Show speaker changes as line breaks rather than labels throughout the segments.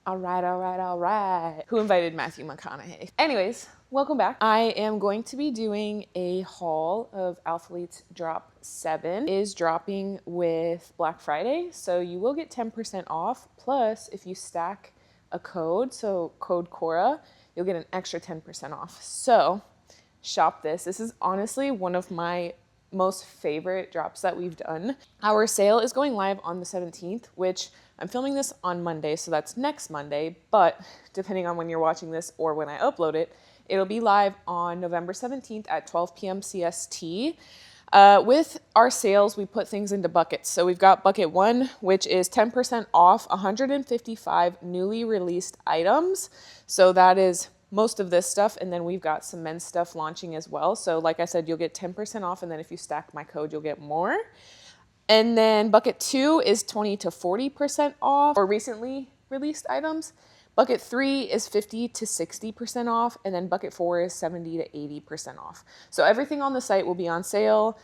All right, all right, all right. Who invited Matthew McConaughey? Anyways, welcome back. I am going to be doing a haul of Alphalete's Drop 7. It is dropping with Black Friday, so you will get 10% off. Plus, if you stack a code, so code Cora, you'll get an extra 10% off. So shop this. This is honestly one of my most favorite drops that we've done. Our sale is going live on the 17th, which I'm filming this on Monday, so that's next Monday, but depending on when you're watching this or when I upload it, it'll be live on November 17th at 12 p.m. CST. With our sales, we put things into buckets. So we've got bucket 1, which is 10% off 155 newly released items. So that is most of this stuff, and then we've got some men's stuff launching as well. So like I said, you'll get 10% off, and then if you stack my code, you'll get more. And then bucket 2 is 20 to 40% off for recently released items. Bucket 3 is 50 to 60% off, and then bucket 4 is 70 to 80% off. So everything on the site will be on sale.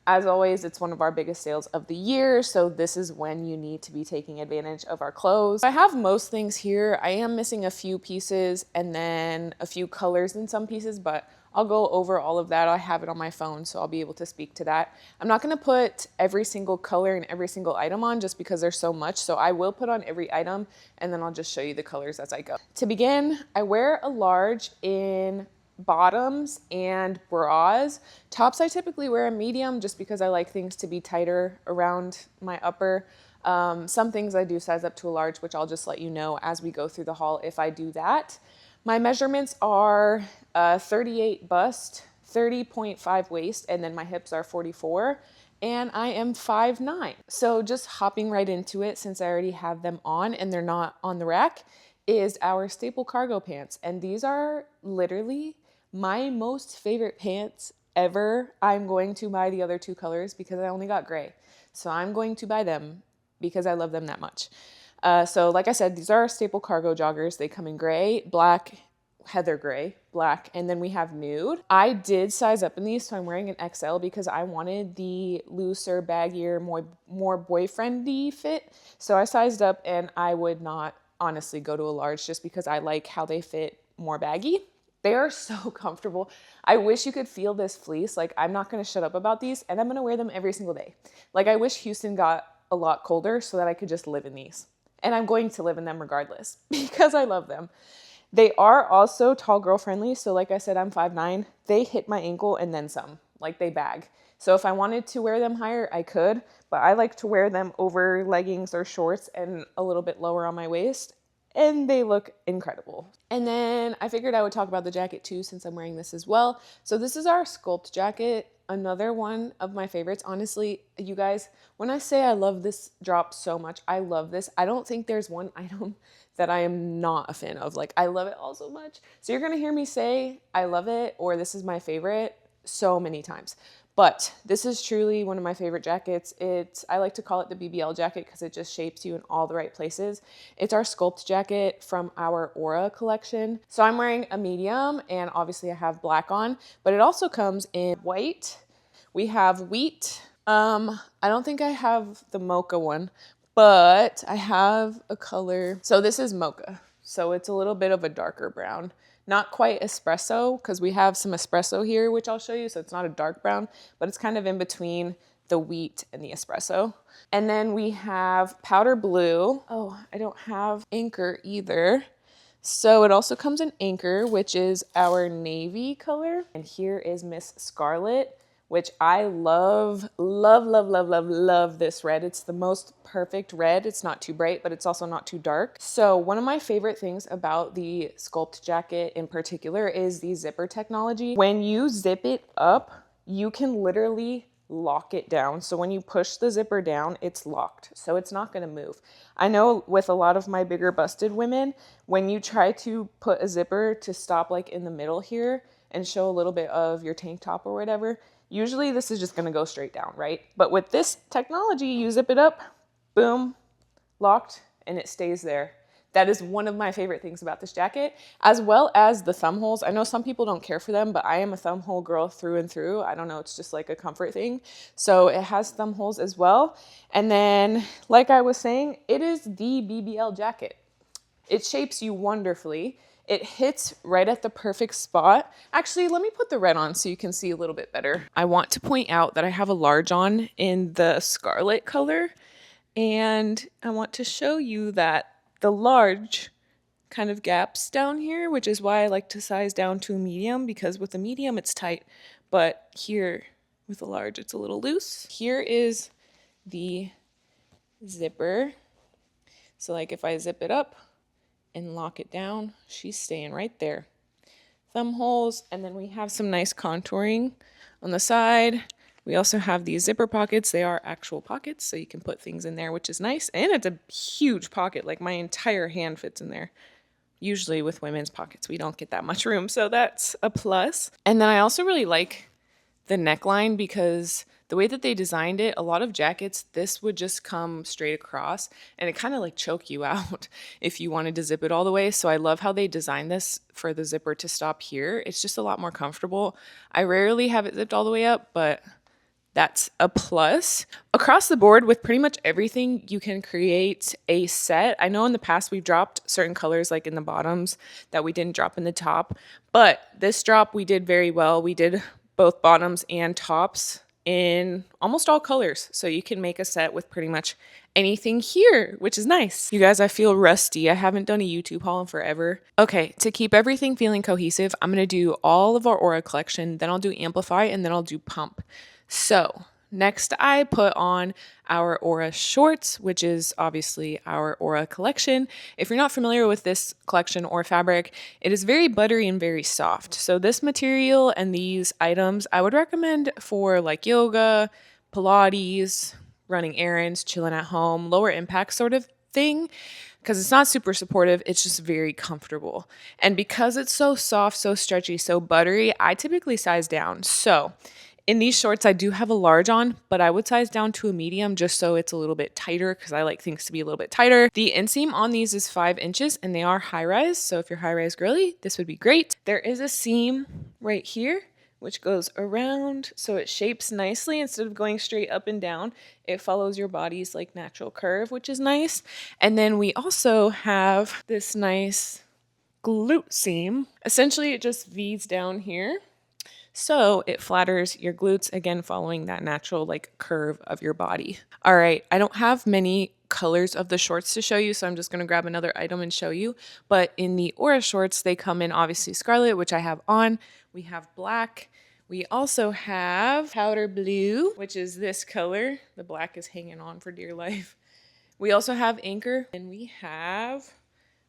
As always, it's one of our biggest sales of the year, so this is when you need to be taking advantage of our clothes. I have most things here. I am missing a few pieces and then a few colors in some pieces, but I'll go over all of that. I have it on my phone, so I'll be able to speak to that. I'm not gonna put every single color and every single item on just because there's so much, so I will put on every item and then I'll just show you the colors as I go. To begin, I wear a large in bottoms and bras. Tops, I typically wear a medium just because I like things to be tighter around my upper. Some things I do size up to a large, which I'll just let you know as we go through the haul if I do that. My measurements are 38 bust, 30.5 waist, and then my hips are 44, and I am 5'9". So just hopping right into it, since I already have them on and they're not on the rack, is our staple cargo pants. And these are literally my most favorite pants ever. I'm going to buy the other 2 colors because I only got gray. So I'm going to buy them because I love them that much. So like I said, these are our staple cargo joggers. They come in gray, black, heather gray, black, and then we have nude. I did size up in these, so I'm wearing an XL because I wanted the looser, baggier, more boyfriend-y fit. So I sized up, and I would not honestly go to a large just because I like how they fit more baggy. They are so comfortable. I wish you could feel this fleece. Like, I'm not gonna shut up about these, and I'm gonna wear them every single day. Like, I wish Houston got a lot colder so that I could just live in these. And I'm going to live in them regardless because I love them. They are also tall girl friendly. So like I said, I'm 5'9". They hit my ankle and then some, like they bag. So if I wanted to wear them higher, I could, but I like to wear them over leggings or shorts and a little bit lower on my waist, and they look incredible. And then I figured I would talk about the jacket too, since I'm wearing this as well. So this is our Sculpt jacket, another one of my favorites. Honestly, you guys, when I say I love this drop so much, I love this. I don't think there's one item that I am not a fan of. Like, I love it all so much. So you're gonna hear me say I love it or this is my favorite so many times. But this is truly one of my favorite jackets. I like to call it the BBL jacket because it just shapes you in all the right places. It's our Sculpt jacket from our Aura collection. So I'm wearing a medium, and obviously I have black on, but it also comes in white. We have wheat. I don't think I have the mocha one, but I have a color. So this is mocha. So it's a little bit of a darker brown. Not quite espresso, because we have some espresso here, which I'll show you. So it's not a dark brown, but it's kind of in between the wheat and the espresso. And then we have powder blue. Oh, I don't have Anchor either. So it also comes in Anchor, which is our navy color. And here is Miss Scarlet, which I love, love, love, love, love, love this red. It's the most perfect red. It's not too bright, but it's also not too dark. So one of my favorite things about the Sculpt jacket in particular is the zipper technology. When you zip it up, you can literally lock it down. So when you push the zipper down, it's locked. So it's not gonna move. I know with a lot of my bigger busted women, when you try to put a zipper to stop like in the middle here and show a little bit of your tank top or whatever, usually this is just gonna go straight down, right? But with this technology, you zip it up, boom, locked, and it stays there. That is one of my favorite things about this jacket, as well as the thumb holes. I know some people don't care for them, but I am a thumb hole girl through and through. I don't know, it's just like a comfort thing. So it has thumb holes as well. And then, like I was saying, it is the BBL jacket. It shapes you wonderfully. It hits right at the perfect spot. Actually, let me put the red on so you can see a little bit better. I want to point out that I have a large on in the scarlet color, and I want to show you that the large kind of gaps down here, which is why I like to size down to a medium, because with a medium it's tight, but here with a large it's a little loose. Here is the zipper. So like if I zip it up and lock it down, she's staying right there. Thumb holes, and then we have some nice contouring on the side. We also have these zipper pockets. They are actual pockets, so you can put things in there, which is nice. And it's a huge pocket, like my entire hand fits in there. Usually with women's pockets, we don't get that much room, so that's a plus. And then I also really like the neckline because the way that they designed it, a lot of jackets, this would just come straight across and it kind of like choke you out if you wanted to zip it all the way. So I love how they designed this for the zipper to stop here. It's just a lot more comfortable. I rarely have it zipped all the way up, but that's a plus. Across the board with pretty much everything, you can create a set. I know in the past we've dropped certain colors like in the bottoms that we didn't drop in the top, but this drop we did very well. We did both bottoms and tops in almost all colors. So you can make a set with pretty much anything here, which is nice. You guys, I feel rusty. I haven't done a YouTube haul in forever. Okay, to keep everything feeling cohesive, I'm gonna do all of our Aura collection, then I'll do Amplify, and then I'll do Pump. So next I put on our Aura shorts, which is obviously our Aura collection. If you're not familiar with this collection or fabric, it is very buttery and very soft. So this material and these items I would recommend for like yoga, Pilates, running errands, chilling at home, lower impact sort of thing, because it's not super supportive, it's just very comfortable. And because it's so soft, so stretchy, so buttery, I typically size down. So in these shorts, I do have a large on, but I would size down to a medium just so it's a little bit tighter because I like things to be a little bit tighter. The inseam on these is 5 inches and they are high rise. So if you're high rise girly, this would be great. There is a seam right here, which goes around so it shapes nicely. Instead of going straight up and down, it follows your body's like natural curve, which is nice. And then we also have this nice glute seam. Essentially, it just V's down here. So it flatters your glutes, again, following that natural like curve of your body. All right, I don't have many colors of the shorts to show you, so I'm just gonna grab another item and show you. But in the Aura shorts, they come in obviously scarlet, which I have on. We have black. We also have powder blue, which is this color. The black is hanging on for dear life. We also have anchor, and we have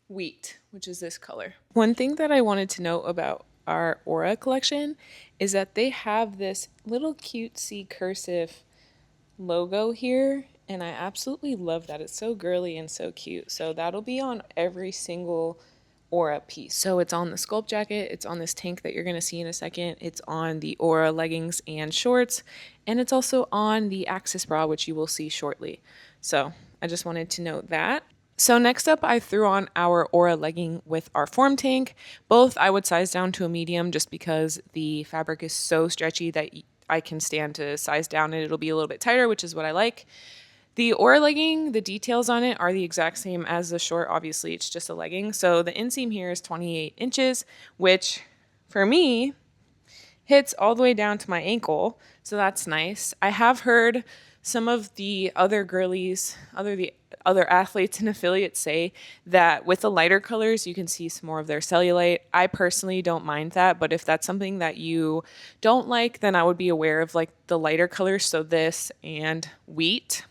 wheat, which is this color. One thing that I wanted to know about our Aura collection is that they have this little cutesy cursive logo here, and I absolutely love that. It's so girly and so cute. So that'll be on every single Aura piece. So it's on the Sculpt jacket, it's on this tank that you're going to see in a second, it's on the Aura leggings and shorts, and it's also on the Axis bra, which you will see shortly. So I just wanted to note that. So next up, I threw on our Aura legging with our form tank. Both I would size down to a medium just because the fabric is so stretchy that I can stand to size down and it'll be a little bit tighter, which is what I like. The Aura legging, the details on it are the exact same as the short. Obviously, it's just a legging. So the inseam here is 28 inches, which for me hits all the way down to my ankle. So that's nice. I have heard some of the other girlies, other athletes and affiliates say that with the lighter colors, you can see some more of their cellulite. I personally don't mind that, but if that's something that you don't like, then I would be aware of like the lighter colors. So this and wheat.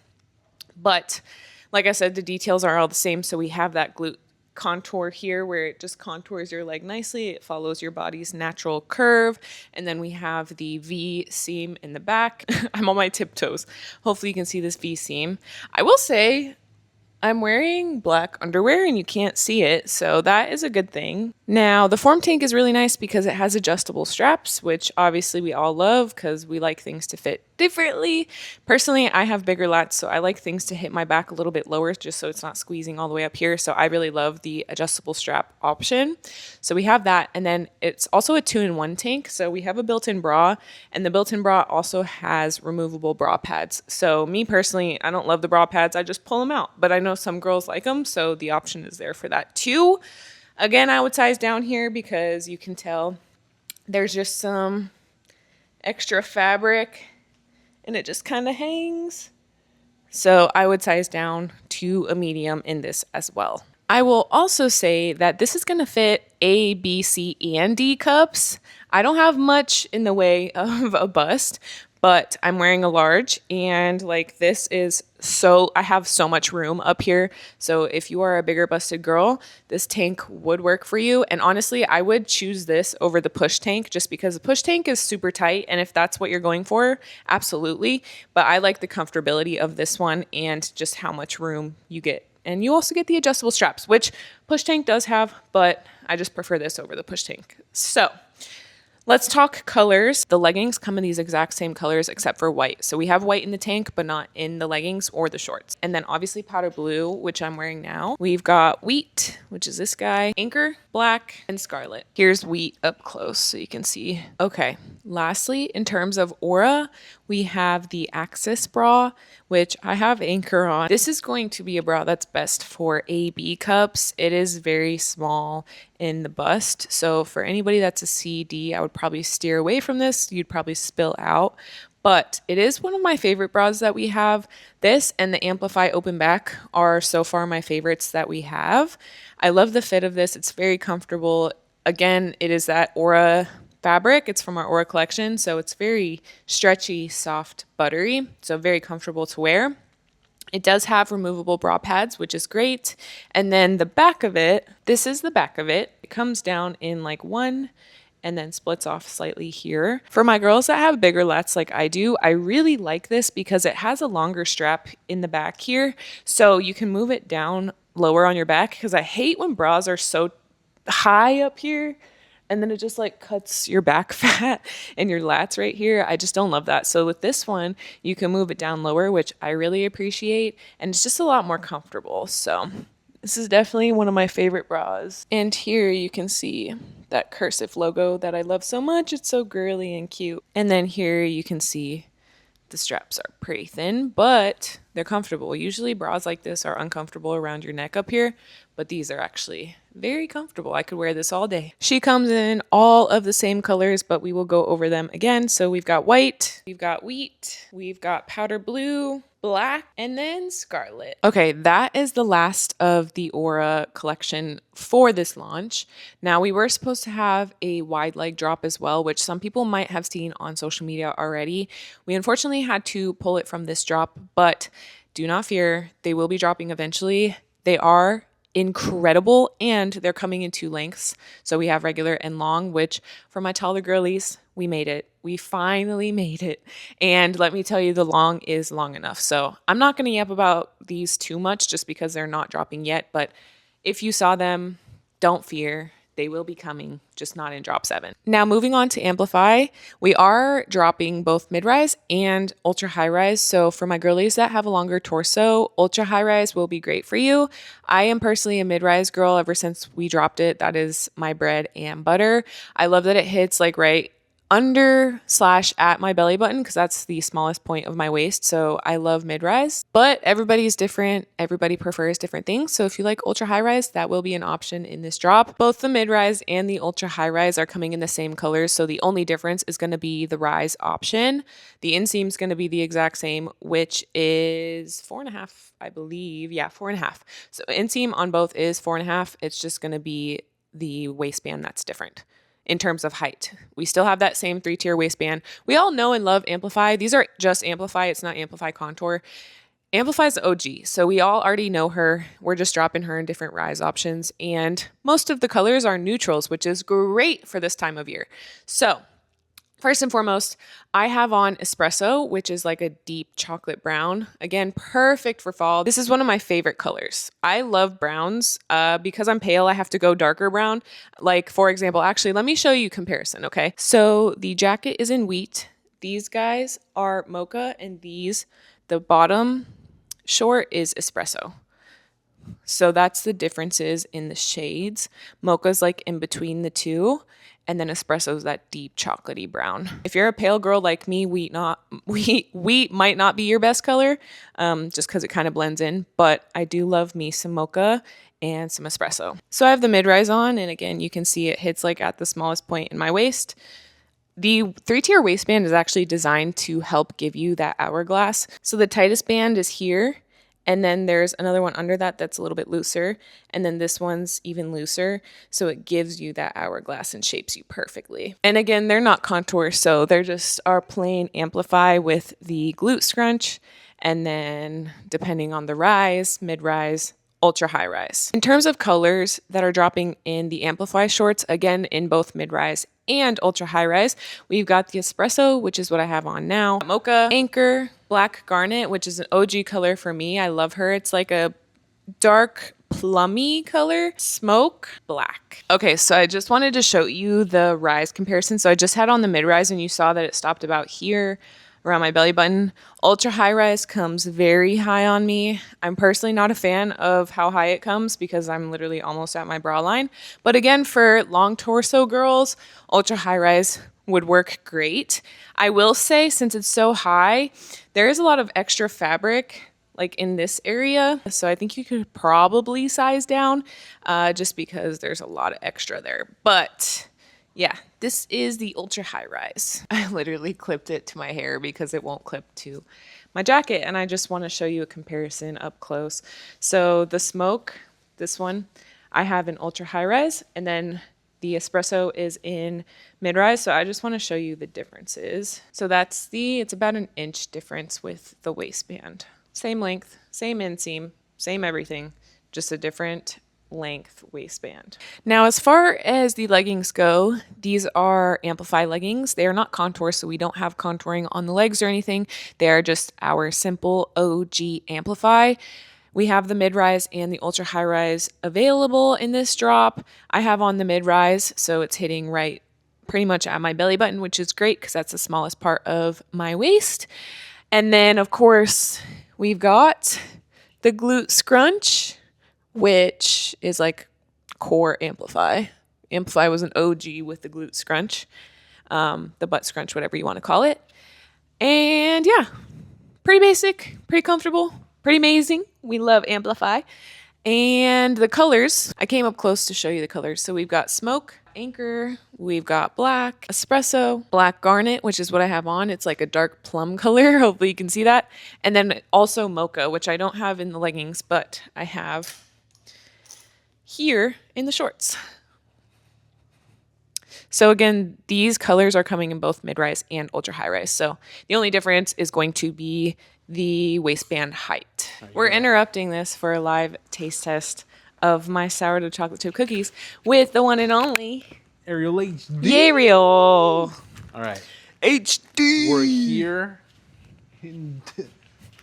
But like I said, the details are all the same. So we have that glute contour here where it just contours your leg nicely. It follows your body's natural curve. And then we have the V seam in the back. I'm on my tiptoes. Hopefully you can see this V seam. I will say I'm wearing black underwear and you can't see it, so that is a good thing. Now, the form tank is really nice because it has adjustable straps, which obviously we all love because we like things to fit differently. Personally, I have bigger lats, so I like things to hit my back a little bit lower just so it's not squeezing all the way up here. So I really love the adjustable strap option. So we have that, and then it's also a 2-in-1 tank. So we have a built-in bra, and the built-in bra also has removable bra pads. So me personally, I don't love the bra pads. I just pull them out, but I know some girls like them, so the option is there for that too. Again, I would size down here because you can tell there's just some extra fabric and it just kind of hangs. So I would size down to a medium in this as well. I will also say that this is going to fit A, B, C, and D cups. I don't have much in the way of a bust, but I'm wearing a large, and like this is I have so much room up here. So if you are a bigger busted girl, this tank would work for you. And honestly, I would choose this over the push tank just because the push tank is super tight. And if that's what you're going for, absolutely. But I like the comfortability of this one and just how much room you get. And you also get the adjustable straps, which push tank does have, but I just prefer this over the push tank. So let's talk colors. The leggings come in these exact same colors except for white. So we have white in the tank, but not in the leggings or the shorts. And then obviously powder blue, which I'm wearing now. We've got wheat, which is this guy, anchor, black, and scarlet. Here's wheat up close so you can see. Okay, lastly, in terms of aura, we have the Axis bra, which I have anchor on. This is going to be a bra that's best for AB cups. It is very small in the bust. So for anybody that's a CD, I would probably steer away from this. You'd probably spill out. But it is one of my favorite bras that we have. This and the Amplify open back are so far my favorites that we have. I love the fit of this. It's very comfortable. Again, it is that Aura fabric. It's from our Aura collection. So it's very stretchy, soft, buttery. So very comfortable to wear. It does have removable bra pads, which is great. And then the back of it, this is the back of it. It comes down in like one and then splits off slightly here. For my girls that have bigger lats like I do, I really like this because it has a longer strap in the back here. So you can move it down lower on your back, because I hate when bras are so high up here and then it just like cuts your back fat and your lats right here. I just don't love that. So with this one, you can move it down lower, which I really appreciate. And it's just a lot more comfortable. So this is definitely one of my favorite bras. And here you can see that cursive logo that I love so much. It's so girly and cute. And then here you can see the straps are pretty thin, but they're comfortable. Usually bras like this are uncomfortable around your neck up here, but these are actually very comfortable. I could wear this all day. She comes in all of the same colors, but we will go over them again. So we've got white, we've got wheat, we've got powder blue, black, and then scarlet. Okay, that is the last of the Aura collection for this launch. Now, we were supposed to have a wide leg drop as well, which some people might have seen on social media already. We unfortunately had to pull it from this drop, but do not fear, they will be dropping eventually. They are incredible, and they're coming in 2 lengths. So we have regular and long, which for my taller girlies, we made it. We finally made it. And let me tell you, the long is long enough. So I'm not going to yap about these too much just because they're not dropping yet. But if you saw them, don't fear. They will be coming, just not in drop 7. Now, moving on to Amplify, we are dropping both mid-rise and ultra high-rise. So for my girlies that have a longer torso, ultra high-rise will be great for you. I am personally a mid-rise girl ever since we dropped it. That is my bread and butter. I love that it hits like right under/at my belly button, because that's the smallest point of my waist. So I love mid-rise, but everybody's different. Everybody prefers different things. So if you like ultra high rise, that will be an option in this drop. Both the mid-rise and the ultra high rise are coming in the same colors. So the only difference is going to be the rise option. The inseam is going to be the exact same, which is 4.5, I believe. Yeah, 4.5. So inseam on both is 4.5. It's just going to be the waistband that's different. In terms of height, we still have that same 3-tier waistband. We all know and love Amplify. These are just Amplify. It's not Amplify Contour. Amplify's the OG, so we all already know her. We're just dropping her in different rise options, and most of the colors are neutrals, which is great for this time of year. So first and foremost, I have on Espresso, which is like a deep chocolate brown. Again, perfect for fall. This is one of my favorite colors. I love browns. Because I'm pale, I have to go darker brown. Like, for example, actually, let me show you comparison, okay? So the jacket is in wheat. These guys are mocha, and these, the bottom short is espresso. So that's the differences in the shades. Mocha's like in between the two, and then espresso's that deep chocolatey brown. If you're a pale girl like me, wheat might not be your best color, just because it kind of blends in. But I do love me some mocha and some espresso. So I have the mid-rise on, and again, you can see it hits like at the smallest point in my waist. The 3-tier waistband is actually designed to help give you that hourglass. So the tightest band is here, and then there's another one under that that's a little bit looser, and then this one's even looser, so it gives you that hourglass and shapes you perfectly. And again, they're not contour, so they're just our plain Amplify with the glute scrunch, and then depending on the rise, mid-rise, ultra high rise. In terms of colors that are dropping in the Amplify shorts, again in both mid-rise and ultra high rise, we've got the espresso, which is what I have on now, mocha, anchor, black garnet, which is an OG color for me. I love her. It's like a dark plummy color, smoke, black. Okay, so I just wanted to show you the rise comparison. So I just had on the mid-rise, and you saw that it stopped about here around my belly button. Ultra high rise comes very high on me. I'm personally not a fan of how high it comes because I'm literally almost at my bra line. But again, for long torso girls, ultra high rise would work great. I will say, since it's so high, there is a lot of extra fabric like in this area. So I think you could probably size down just because there's a lot of extra there. But yeah, this is the ultra high rise. I literally clipped it to my hair because it won't clip to my jacket, and I just want to show you a comparison up close. So the smoke, this one, I have in ultra high rise, and then the espresso is in mid rise. So I just want to show you the differences. So it's about an inch difference with the waistband. Same length, same inseam, same everything, just a different length waistband. Now, as far as the leggings go, these are Amplify leggings. They are not contour, so we don't have contouring on the legs or anything. They are just our simple OG Amplify. We have the mid-rise and the ultra high rise available in this drop. I have on the mid-rise, so it's hitting right pretty much at my belly button, which is great because that's the smallest part of my waist. And then, of course, we've got the glute scrunch, which is like core Amplify. Amplify was an OG with the glute scrunch, the butt scrunch, whatever you want to call it. And yeah, pretty basic, pretty comfortable, pretty amazing. We love Amplify. And the colors, I came up close to show you the colors. So we've got smoke, anchor, we've got black, espresso, black garnet, which is what I have on. It's like a dark plum color. Hopefully you can see that. And then also mocha, which I don't have in the leggings, but I have here in the shorts. So again, these colors are coming in both mid-rise and ultra high rise. So the only difference is going to be the waistband height. We're interrupting this for a live taste test of my sourdough chocolate chip cookies with the one and only
Ariel HD.
Ariel.
All right.
HD.
We're here in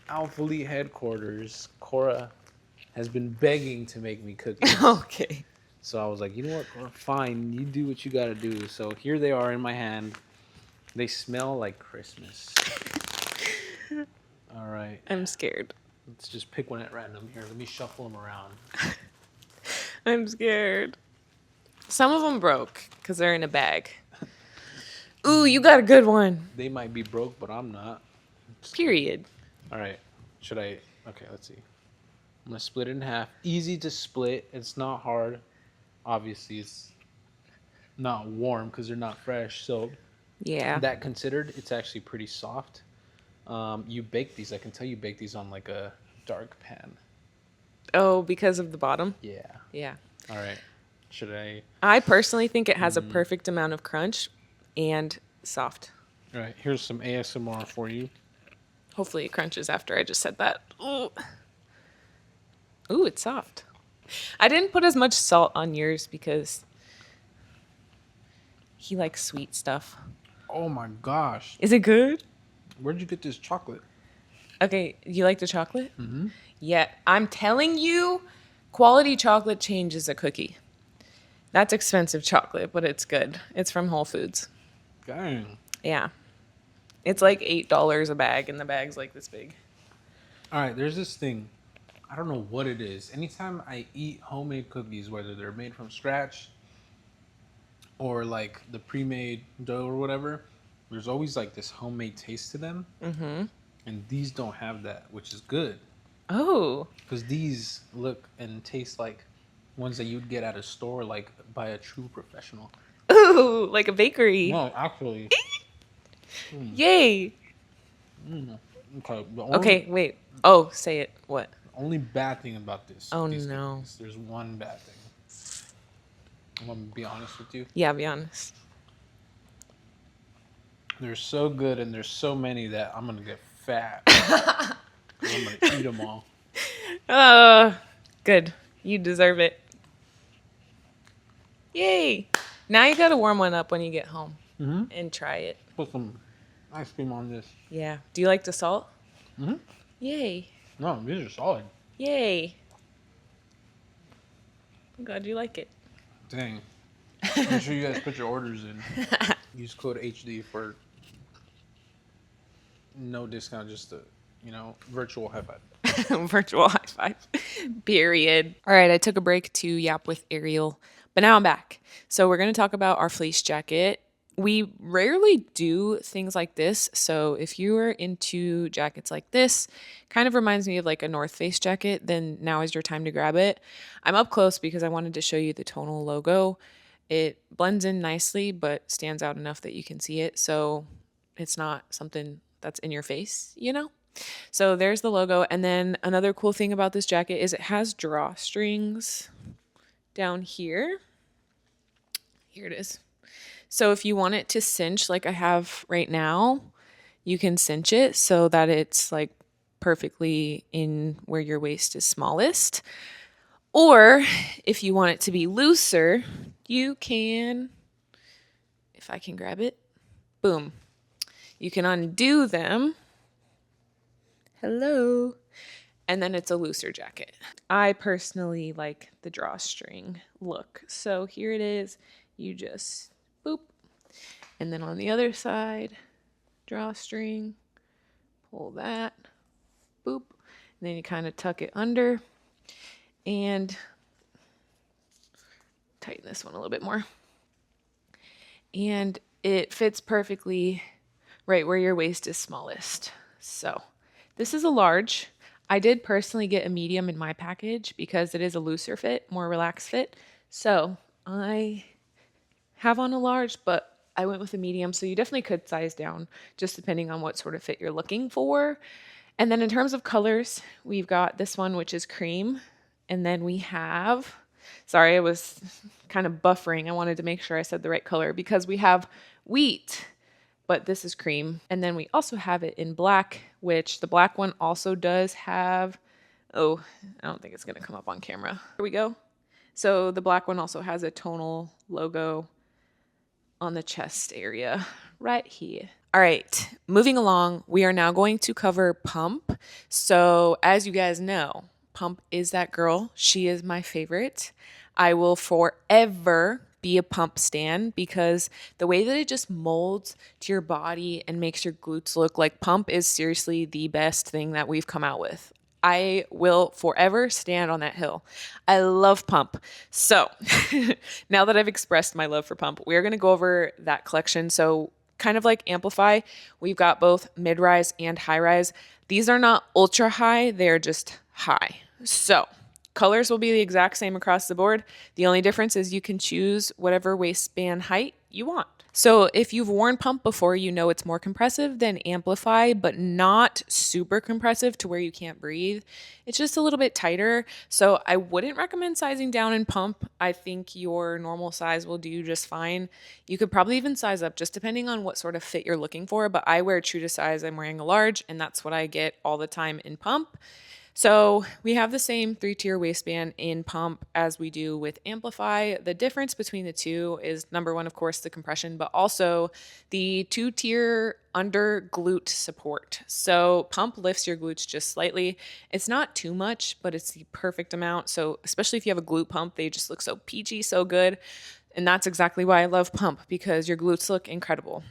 Alphalete headquarters. Cora has been begging to make me cookies.
Okay.
So I was like, you know what, Cora, fine. You do what you got to do. So here they are in my hand. They smell like Christmas. All right.
I'm scared.
Let's just pick one at random here. Let me shuffle them around.
I'm scared. Some of them broke because they're in a bag. Ooh, you got a good one.
They might be broke, but I'm not.
Period.
All right. Should I? Okay, let's see. I'm going to split it in half. Easy to split. It's not hard. Obviously, it's not warm because they're not fresh. So
Yeah.
that considered, it's actually pretty soft. You bake these. I can tell you bake these on like a dark pan.
Oh, because of the bottom?
Yeah.
Yeah.
All right. Should I?
I personally think it has a perfect amount of crunch and soft.
All right. Here's some ASMR for you.
Hopefully it crunches after I just said that. Ooh. Ooh, it's soft. I didn't put as much salt on yours because he likes sweet stuff.
Oh my gosh.
Is it good?
Where'd you get this chocolate?
Okay, you like the chocolate?
Mm-hmm.
Yeah, I'm telling you, quality chocolate changes a cookie. That's expensive chocolate, but it's good. It's from Whole Foods.
Dang.
Yeah. It's like $8 a bag, and the bag's like this big.
All right, there's this thing. I don't know what it is. Anytime I eat homemade cookies, whether they're made from scratch or like the pre-made dough or whatever, there's always like this homemade taste to them.
Mm-hmm.
And these don't have that, which is good.
Oh.
Because these look and taste like ones that you'd get at a store, like by a true professional.
Ooh, like a bakery.
No, actually.
Yay.
Okay.
Okay, wait. Oh, say it. What?
Only bad thing about this.
Oh,
these
no.
cookies, there's one bad thing. I'm gonna be honest with you.
Yeah, be honest.
They're so good, and there's so many that I'm gonna get fat. I'm gonna eat them all.
Good. You deserve it. Yay. Now you gotta warm one up when you get home and try it.
Put some ice cream on this.
Yeah. Do you like the salt?
Mm-hmm.
Yay.
No, these are solid.
Yay. I'm glad you like it.
Dang. Make sure you guys put your orders in. Use code HD for no discount, just a, virtual high five.
Virtual high five. Period. All right, I took a break to yap with Ariel, but now I'm back. So we're going to talk about our fleece jacket. We rarely do things like this. So if you are into jackets like this, kind of reminds me of like a North Face jacket, then now is your time to grab it. I'm up close because I wanted to show you the tonal logo. It blends in nicely, but stands out enough that you can see it. So it's not something that's in your face, So there's the logo. And then another cool thing about this jacket is it has drawstrings down here. Here it is. So if you want it to cinch like I have right now, you can cinch it so that it's like perfectly in where your waist is smallest. Or if you want it to be looser, you can, if I can grab it, boom. You can undo them. Hello. And then it's a looser jacket. I personally like the drawstring look. So here it is. You just boop. And then on the other side, drawstring, pull that, boop. And then you kind of tuck it under and tighten this one a little bit more. And it fits perfectly right where your waist is smallest. So this is a large. I did personally get a medium in my package because it is a looser fit, more relaxed fit. So I have on a large, but I went with a medium. So you definitely could size down just depending on what sort of fit you're looking for. And then in terms of colors, we've got this one, which is cream. And then we have, sorry, I was kind of buffering. I wanted to make sure I said the right color because we have wheat, but this is cream. And then we also have it in black, which the black one also does have, oh, I don't think it's going to come up on camera. Here we go. So the black one also has a tonal logo on the chest area right here. All right, moving along, we are now going to cover Pump. So as you guys know, Pump is that girl. She is my favorite. I will forever be a Pump stan because the way that it just molds to your body and makes your glutes look like Pump is seriously the best thing that we've come out with. I will forever stand on that hill. I love Pump. So now that I've expressed my love for Pump, we're going to go over that collection. So kind of like Amplify, we've got both mid-rise and high-rise. These are not ultra high, they're just high. So colors will be the exact same across the board. The only difference is you can choose whatever waistband height you want. So if you've worn Pump before, you know it's more compressive than Amplify, but not super compressive to where you can't breathe. It's just a little bit tighter. So I wouldn't recommend sizing down in Pump. I think your normal size will do just fine. You could probably even size up just depending on what sort of fit you're looking for, but I wear true to size. I'm wearing a large, and that's what I get all the time in Pump. So we have the same 3-tier waistband in Pump as we do with Amplify. The difference between the two is number one, of course, the compression, but also the 2-tier under glute support. So Pump lifts your glutes just slightly. It's not too much, but it's the perfect amount. So especially if you have a glute pump, they just look so peachy, so good. And that's exactly why I love Pump, because your glutes look incredible.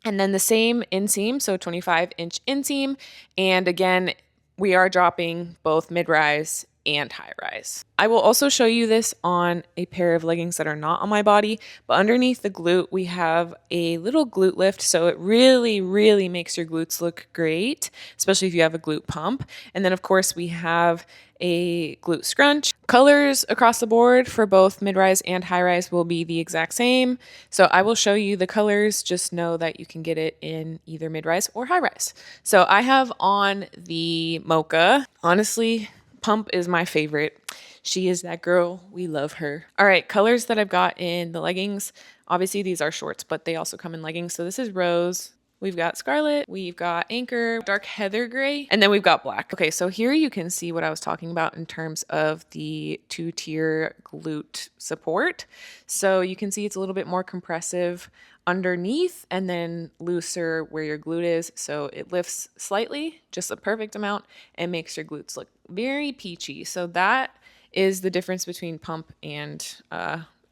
And then the same inseam, so 25-inch inseam. And again, we are dropping both mid-rise and high-rise. I will also show you this on a pair of leggings that are not on my body, but underneath the glute, we have a little glute lift, so it really, really makes your glutes look great, especially if you have a glute pump. And then, of course, we have a glute scrunch. Colors across the board for both mid-rise and high-rise will be the exact same. So I will show you the colors. Just know that you can get it in either mid-rise or high-rise. So I have on the mocha. Honestly, pump is my favorite. She is that girl. We love her. All right, colors that I've got in the leggings. Obviously, these are shorts, but they also come in leggings. So this is rose. We've got scarlet, we've got anchor, dark heather gray, and then we've got black. Okay, so here you can see what I was talking about in terms of the 2-tier glute support. So you can see it's a little bit more compressive underneath and then looser where your glute is. So it lifts slightly, just the perfect amount, and makes your glutes look very peachy. So that is the difference between pump and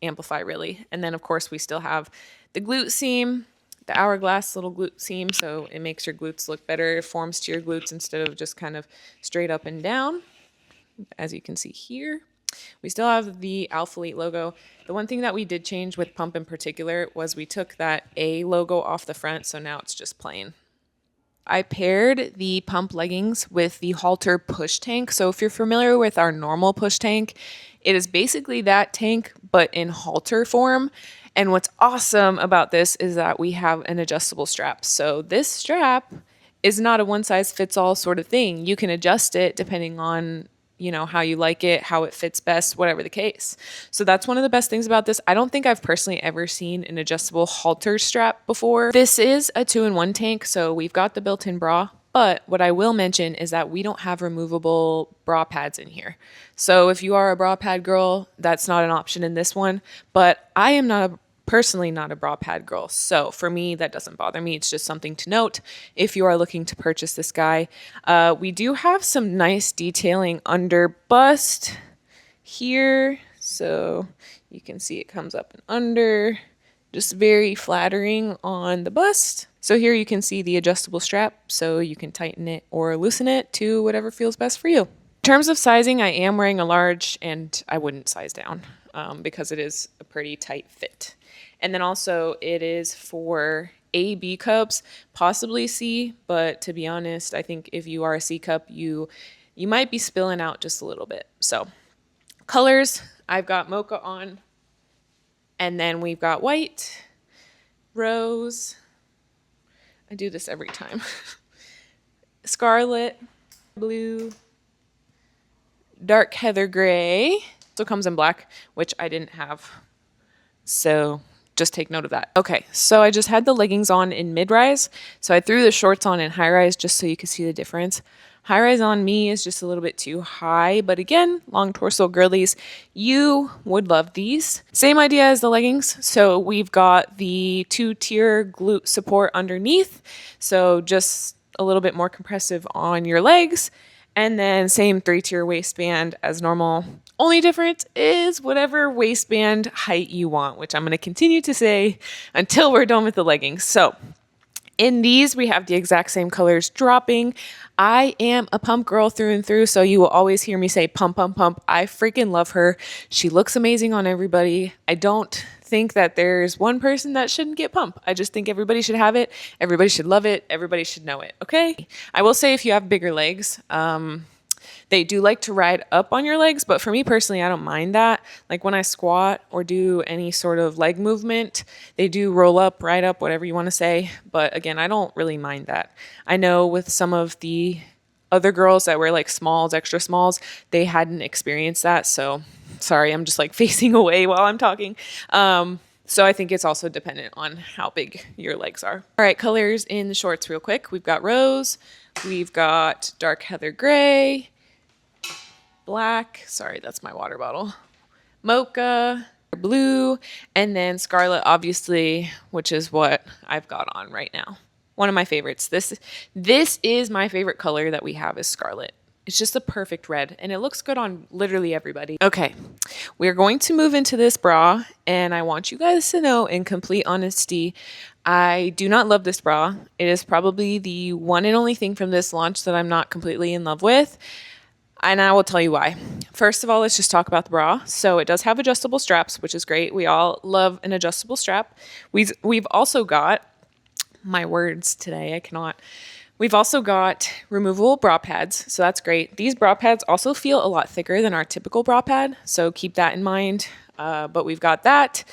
Amplify, really. And then, of course, we still have the glute seam, the hourglass little glute seam, so it makes your glutes look better. It forms to your glutes instead of just kind of straight up and down, as you can see here. We still have the Alphalete logo. The one thing that we did change with pump in particular was we took that A logo off the front, so now it's just plain. I paired the pump leggings with the Halter push tank. So if you're familiar with our normal push tank, it is basically that tank, but in halter form. And what's awesome about this is that we have an adjustable strap. So this strap is not a one-size-fits-all sort of thing. You can adjust it depending on, you know, how you like it, how it fits best, whatever the case. So that's one of the best things about this. I don't think I've personally ever seen an adjustable halter strap before. This is a 2-in-1 tank, so we've got the built-in bra. But what I will mention is that we don't have removable bra pads in here. So if you are a bra pad girl, that's not an option in this one. But I am personally not a bra pad girl. So for me, that doesn't bother me. It's just something to note if you are looking to purchase this guy. We do have some nice detailing under bust here. So you can see it comes up and under. Just very flattering on the bust. So here you can see the adjustable strap, so you can tighten it or loosen it to whatever feels best for you. In terms of sizing, I am wearing a large, and I wouldn't size down because it is a pretty tight fit. And then also it is for A, B cups, possibly C, but to be honest, I think if you are a C cup, you might be spilling out just a little bit. So colors, I've got mocha on. And then we've got white, rose, I do this every time, scarlet, blue, dark heather gray. Also comes in black, which I didn't have. So just take note of that. Okay, so I just had the leggings on in mid-rise. So I threw the shorts on in high-rise just so you could see the difference. High-rise on me is just a little bit too high, but again, long torso girlies, you would love these. Same idea as the leggings. So we've got the 2-tier glute support underneath. So just a little bit more compressive on your legs. And then same 3-tier waistband as normal. Only difference is whatever waistband height you want, which I'm going to continue to say until we're done with the leggings. So in these, we have the exact same colors dropping. I am a pump girl through and through, so you will always hear me say pump, pump, pump. I freaking love her. She looks amazing on everybody. I don't think that there's one person that shouldn't get pump. I just think everybody should have it. Everybody should love it. Everybody should know it, okay? I will say if you have bigger legs, they do like to ride up on your legs, but for me personally, I don't mind that. Like when I squat or do any sort of leg movement, they do roll up, ride up, whatever you want to say. But again, I don't really mind that. I know with some of the other girls that wear like smalls, extra smalls, they hadn't experienced that. So sorry, I'm just like facing away while I'm talking. So I think it's also dependent on how big your legs are. All right, colors in the shorts real quick. We've got rose, we've got dark heather gray, black, sorry, that's my water bottle, mocha, blue, and then scarlet, obviously, which is what I've got on right now. One of my favorites. This is my favorite color that we have is scarlet. It's just a perfect red, and it looks good on literally everybody. Okay, we're going to move into this bra, and I want you guys to know in complete honesty, I do not love this bra. It is probably the one and only thing from this launch that I'm not completely in love with. And I will tell you why. First of all, let's just talk about the bra. So it does have adjustable straps, which is great. We all love an adjustable strap. We've also got, my words today, I cannot. We've also got removable bra pads, so that's great. These bra pads also feel a lot thicker than our typical bra pad, so keep that in mind. But we've got that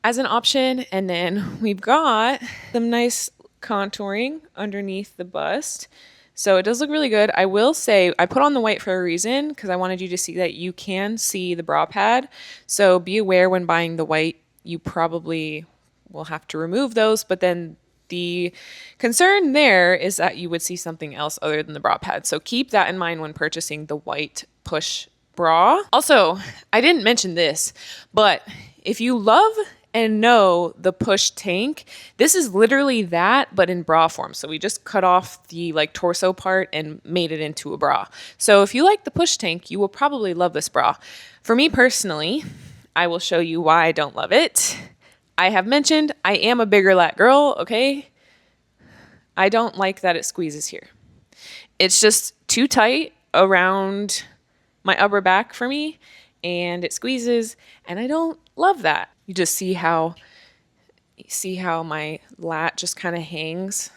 as an option, and then we've got some nice contouring underneath the bust. So it does look really good. I will say I put on the white for a reason because I wanted you to see that you can see the bra pad. So be aware when buying the white, you probably will have to remove those, but then the concern there is that you would see something else other than the bra pad. So keep that in mind when purchasing the white push bra. Also, I didn't mention this, but if you love and know the push tank, this is literally that, but in bra form. So we just cut off the like torso part and made it into a bra. So if you like the push tank, you will probably love this bra. For me personally, I will show you why I don't love it. I have mentioned I am a bigger lat girl, okay? I don't like that it squeezes here. It's just too tight around my upper back for me, and it squeezes, and I don't love that. You just see how my lat just kind of hangs.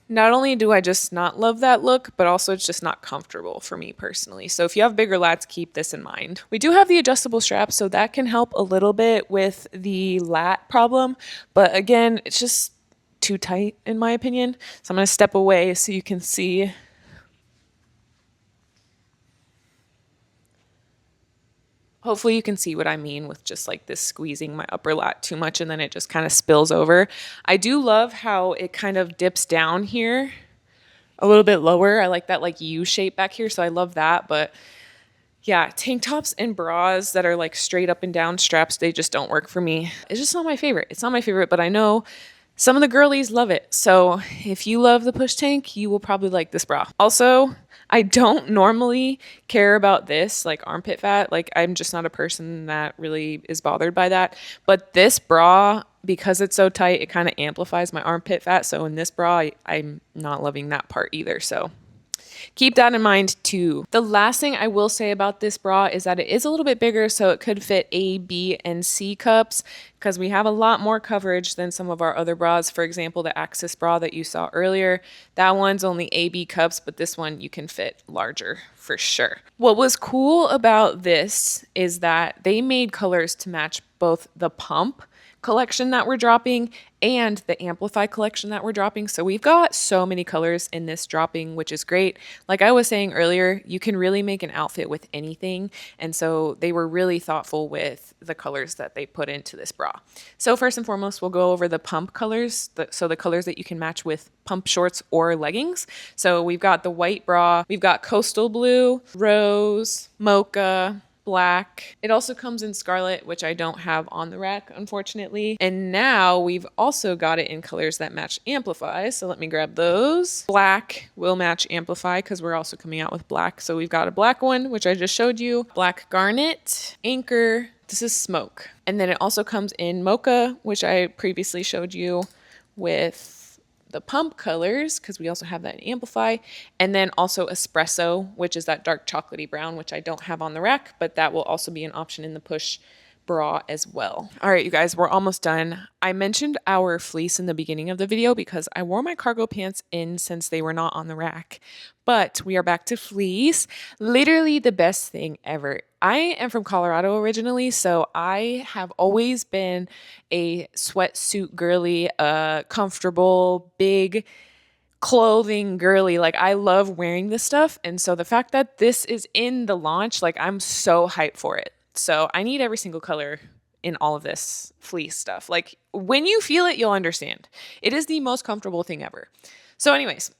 Not only do I just not love that look, but also it's just not comfortable for me personally. So if you have bigger lats, keep this in mind. We do have the adjustable strap, so that can help a little bit with the lat problem. But again, it's just too tight in my opinion. So I'm going to step away so you can see. Hopefully you can see what I mean with just like this squeezing my upper lat too much and then it just kind of spills over. I do love how it kind of dips down here a little bit lower. I like that like U shape back here, so I love that. But yeah, tank tops and bras that are like straight up and down straps, they just don't work for me. It's just not my favorite. It's not my favorite, but I know some of the girlies love it. So if you love the push tank, you will probably like this bra. Also, I don't normally care about this, like armpit fat. Like I'm just not a person that really is bothered by that. But this bra, because it's so tight, it kind of amplifies my armpit fat. So in this bra, I'm not loving that part either. So keep that in mind too. The last thing I will say about this bra is that it is a little bit bigger, so it could fit A, B, and C cups because we have a lot more coverage than some of our other bras. For example, the Axis bra that you saw earlier, that one's only A, B cups, but this one you can fit larger for sure. What was cool about this is that they made colors to match both the pump collection that we're dropping and the Amplify collection that we're dropping. So we've got so many colors in this dropping, which is great. Like I was saying earlier, you can really make an outfit with anything. And so they were really thoughtful with the colors that they put into this bra. So first and foremost, we'll go over the pump colors. So the colors that you can match with pump shorts or leggings. So we've got the white bra, we've got coastal blue, rose, mocha, black. It also comes in scarlet, which I don't have on the rack, unfortunately. And now we've also got it in colors that match Amplify. So let me grab those. Black will match Amplify because we're also coming out with black. So we've got a black one, which I just showed you. Black garnet, anchor. This is smoke. And then it also comes in mocha, which I previously showed you with the pump colors, because we also have that in Amplify, and then also espresso, which is that dark chocolatey brown, which I don't have on the rack, but that will also be an option in the push bra as well. All right, you guys, we're almost done. I mentioned our fleece in the beginning of the video because I wore my cargo pants in since they were not on the rack, but we are back to fleece. Literally the best thing ever. I am from Colorado originally, so I have always been a sweatsuit girly, comfortable, big clothing girly. Like I love wearing this stuff. And so the fact that this is in the launch, like I'm so hyped for it. So I need every single color in all of this fleece stuff. Like when you feel it, you'll understand. It is the most comfortable thing ever. So anyways,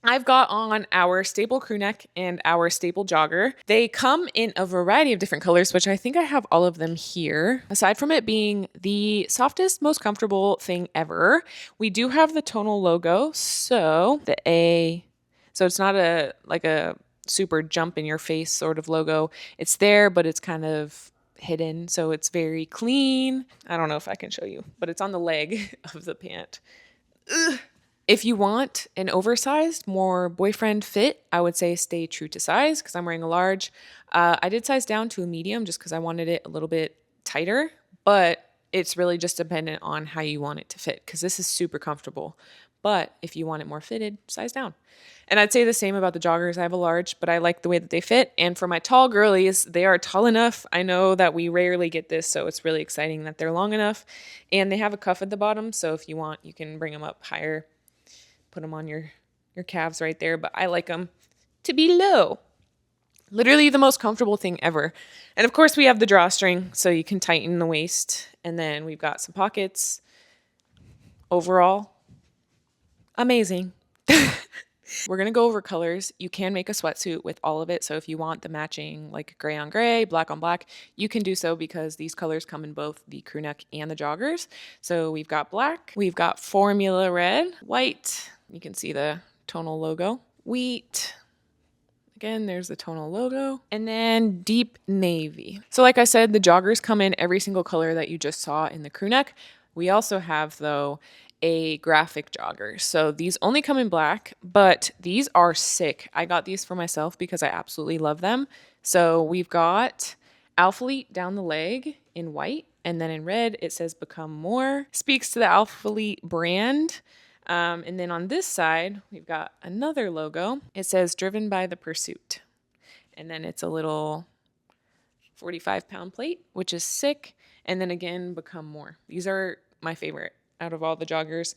I've got on our staple crew neck and our staple jogger. They come in a variety of different colors, which I think I have all of them here. Aside from it being the softest, most comfortable thing ever, we do have the tonal logo. So the A, so it's not a super jump in your face sort of logo. It's there, but it's kind of hidden, so it's very clean. I don't know if I can show you, but it's on the leg of the pant. Ugh. If you want an oversized, more boyfriend fit, I would say stay true to size because I'm wearing a large. I did size down to a medium just because I wanted it a little bit tighter, but it's really just dependent on how you want it to fit because this is super comfortable. But if you want it more fitted, size down. And I'd say the same about the joggers. I have a large, but I like the way that they fit. And for my tall girlies, they are tall enough. I know that we rarely get this, so it's really exciting that they're long enough. And they have a cuff at the bottom, so if you want, you can bring them up higher, put them on your calves right there. But I like them to be low. Literally the most comfortable thing ever. And of course, we have the drawstring, so you can tighten the waist. And then we've got some pockets. Overall, amazing. We're going to go over colors. You can make a sweatsuit with all of it. So if you want the matching like gray on gray, black on black, you can do so because these colors come in both the crew neck and the joggers. So we've got black, we've got formula red, white. You can see the tonal logo. Wheat. Again, there's the tonal logo. And then deep navy. So like I said, the joggers come in every single color that you just saw in the crew neck. We also have, though, a graphic jogger. So these only come in black, but these are sick. I got these for myself because I absolutely love them. So we've got Alphalete down the leg in white, and then in red it says become more. Speaks to the Alphalete brand. And then on this side, we've got another logo. It says driven by the pursuit. And then it's a little 45-pound plate, which is sick. And then again, become more. These are my favorite out of all the joggers,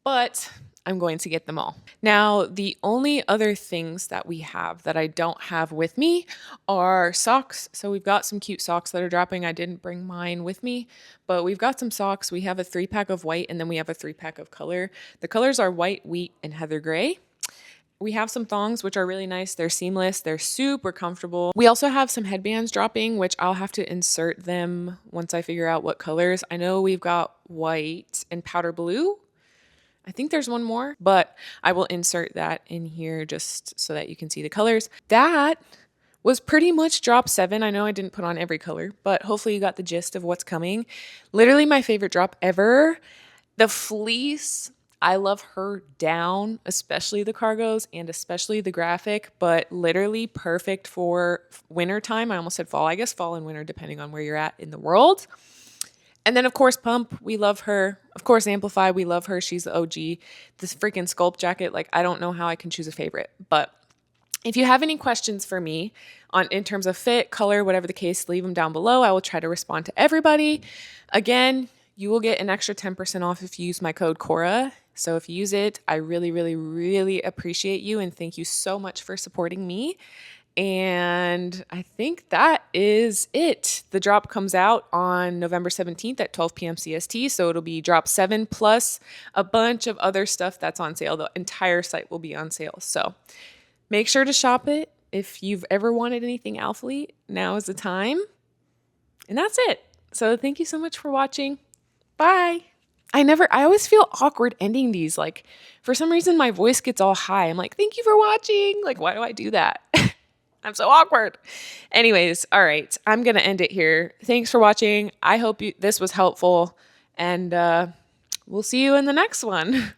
but I'm going to get them all. Now, the only other things that we have that I don't have with me are socks. So we've got some cute socks that are dropping. I didn't bring mine with me, but we've got some socks. We have a 3-pack of white, and then we have a 3-pack of color. The colors are white, wheat, and heather gray. We have some thongs, which are really nice. They're seamless. They're super comfortable. We also have some headbands dropping, which I'll have to insert them once I figure out what colors. I know we've got white and powder blue. I think there's one more, but I will insert that in here just so that you can see the colors. That was pretty much drop 7. I know I didn't put on every color, but hopefully you got the gist of what's coming. Literally my favorite drop ever. The fleece. I love her down, especially the cargos and especially the graphic, but literally perfect for winter time. I almost said fall. I guess fall and winter, depending on where you're at in the world. And then, of course, Pump. We love her. Of course, Amplify. We love her. She's the OG. This freaking Sculpt jacket. Like, I don't know how I can choose a favorite. But if you have any questions for me in terms of fit, color, whatever the case, leave them down below. I will try to respond to everybody. Again, you will get an extra 10% off if you use my code CORA. So if you use it, I really, really, really appreciate you. And thank you so much for supporting me. And I think that is it. The drop comes out on November 17th at 12 p.m. CST. So it'll be drop 7 plus a bunch of other stuff that's on sale. The entire site will be on sale. So make sure to shop it. If you've ever wanted anything Alphalete, now is the time. And that's it. So thank you so much for watching. Bye. I always feel awkward ending these. Like, for some reason, my voice gets all high. I'm like, thank you for watching. Like, why do I do that? I'm so awkward. Anyways, all right. I'm going to end it here. Thanks for watching. I hope this was helpful. And we'll see you in the next one.